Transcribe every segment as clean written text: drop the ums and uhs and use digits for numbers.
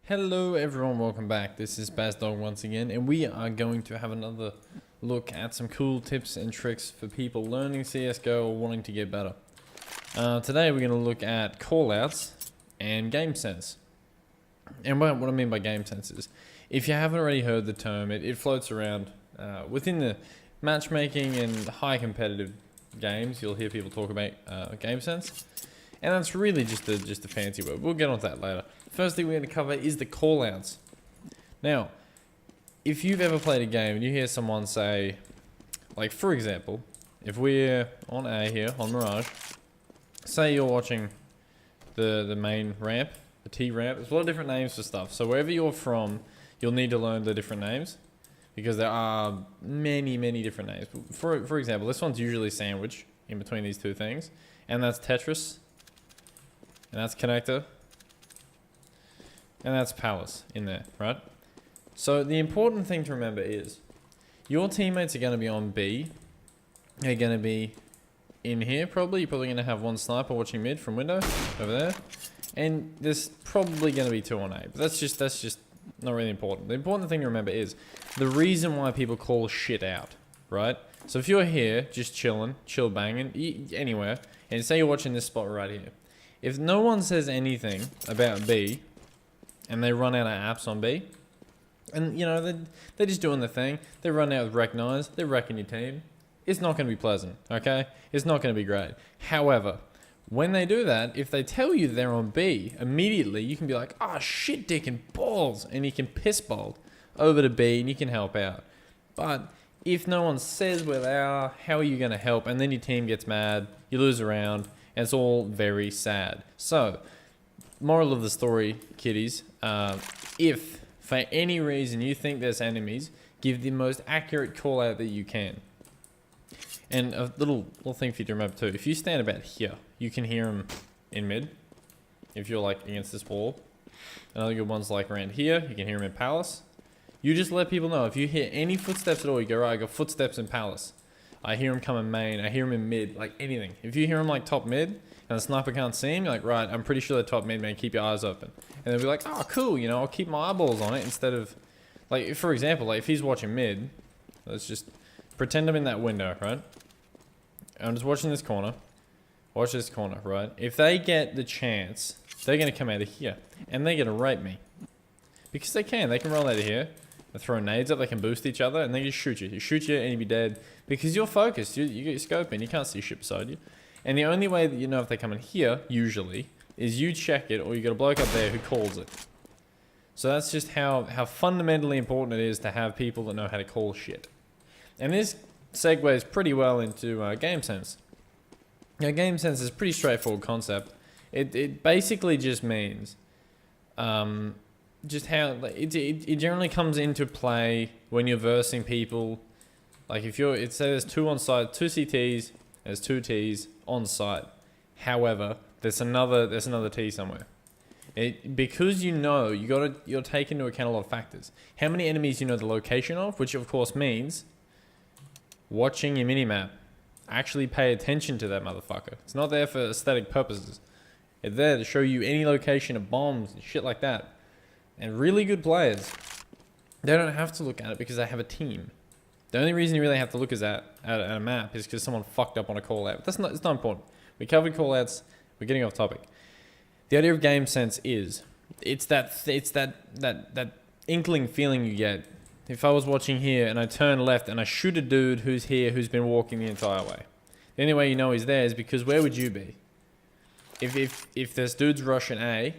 Hello everyone, welcome back. This is Bazdawg once again, and we are going to have another look at some cool tips and tricks for people learning CSGO or wanting to get better. Today we're going to look at callouts and game sense. And what I mean by game sense is, if you haven't already heard the term, it floats around within the matchmaking and high competitive games. You'll hear people talk about game sense. And that's really just a fancy word. We'll get on to that later. First thing we're going to cover is the callouts. Now, if you've ever played a game and you hear someone say, like for example, if we're on A here, on Mirage, say you're watching the main ramp, the T ramp, there's a lot of different names for stuff. So wherever you're from, you'll need to learn the different names because there are many different names. For example, this one's usually sandwich in between these two things, and that's Tetris. And that's connector. And that's palace in there, right? So the important thing to remember is your teammates are going to be on B. They're going to be in here probably. You're probably going to have one sniper watching mid from window over there. And there's probably going to be two on A. But that's just not really important. The important thing to remember is the reason why people call shit out, right? So if you're here just chilling, chill banging, anywhere, and say you're watching this spot right here. If no one says anything about B, and they run out of apps on B, and you know, they're just doing the thing, they run out with recognize, they're wrecking your team, it's not going to be pleasant, okay? It's not going to be great. However, when they do that, if they tell you they're on B, immediately you can be like, oh shit, dick and balls, and you can piss bolt over to B and you can help out. But if no one says where they are, how are you going to help? And then your team gets mad, you lose a round, and it's all very sad. So, moral of the story, kiddies, if for any reason you think there's enemies, give the most accurate call out that you can. And a little thing for you to remember too, if you stand about here, you can hear them in mid, if you're like against this wall. Another good one's like around here, you can hear them in palace. You just let people know, if you hear any footsteps at all, you go, right, I got footsteps in palace. I hear him come in main, I hear him in mid, like anything. If you hear him like top mid, and the sniper can't see him, you're like, right, I'm pretty sure they're top mid, man, keep your eyes open. And they'll be like, oh, cool, you know, I'll keep my eyeballs on it instead of, like, for example, like if he's watching mid, let's just pretend I'm in that window, right? I'm just watching this corner. Watch this corner, right? If they get the chance, they're going to come out of here, and they're going to rape me. Because they can roll out of here. They throw nades up, they can boost each other, and they just shoot you. You shoot you and you be dead. Because you're focused, you get your scope in, you can't see shit beside you. And the only way that you know if they come in here, usually, is you check it, or you got a bloke up there who calls it. So that's just how fundamentally important it is to have people that know how to call shit. And this segues pretty well into game sense. Now, game sense is a pretty straightforward concept. It basically just means just how it generally comes into play when you're versing people. Like if you're, say there's two on site, two CTs, there's two Ts on site. However, there's another T somewhere. Because you know, you're taking into account a lot of factors. How many enemies you know the location of, which of course means watching your minimap. Actually pay attention to that motherfucker. It's not there for aesthetic purposes. It's there to show you any location of bombs and shit like that. And really good players, they don't have to look at it because they have a team. The only reason you really have to look at a map is because someone fucked up on a call out. But it's not important. We covered call outs. We're getting off topic. The idea of game sense is it's that inkling feeling you get. If I was watching here and I turn left and I shoot a dude who's here who's been walking the entire way. The only way you know he's there is because where would you be? If there's dudes rushing A,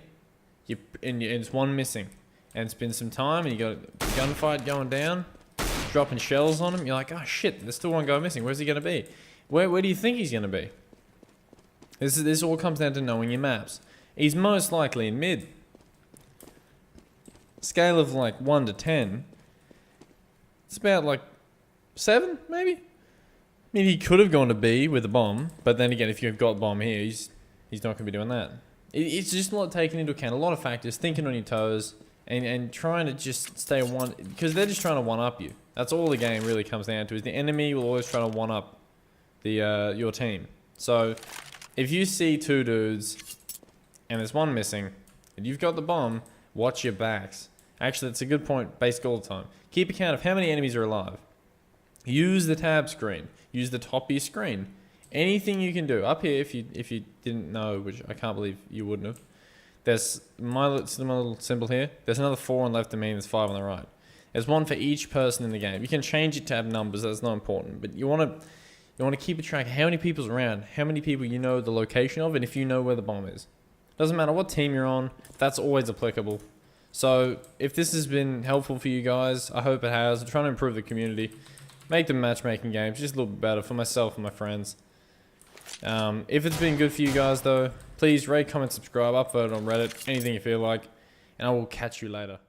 and it's one missing, and it's been some time and you got a gunfight going down, dropping shells on him, you're like, oh shit, there's still one guy missing. Where's he gonna be? Where do you think he's gonna be? This all comes down to knowing your maps. He's most likely in mid. Scale of like 1 to 10. It's about like 7, maybe? I mean, he could have gone to B with a bomb, but then again, if you've got bomb here, he's not going to be doing that. It's just a lot taken into account, a lot of factors, thinking on your toes, and trying to just stay one, because they're just trying to one-up you. That's all the game really comes down to, is the enemy will always try to one-up your team. So, if you see two dudes, and there's one missing, and you've got the bomb, Watch your backs. Actually, that's a good point, basically all the time. Keep account of how many enemies are alive. Use the tab screen. Use the top of your screen. Anything you can do. Up here, if you didn't know, which I can't believe you wouldn't have, there's my little symbol here. There's another 4 on the left of me, and there's 5 on the right. There's one for each person in the game. You can change your tab numbers. That's not important, but you want to keep a track of how many people's around, how many people you know the location of, and if you know where the bomb is. Doesn't matter what team you're on. That's always applicable. So if this has been helpful for you guys, I hope it has. I'm trying to improve the community, make the matchmaking games just a little bit better for myself and my friends. If it's been good for you guys though, please rate, comment, subscribe, upvote on Reddit, anything you feel like, and I will catch you later.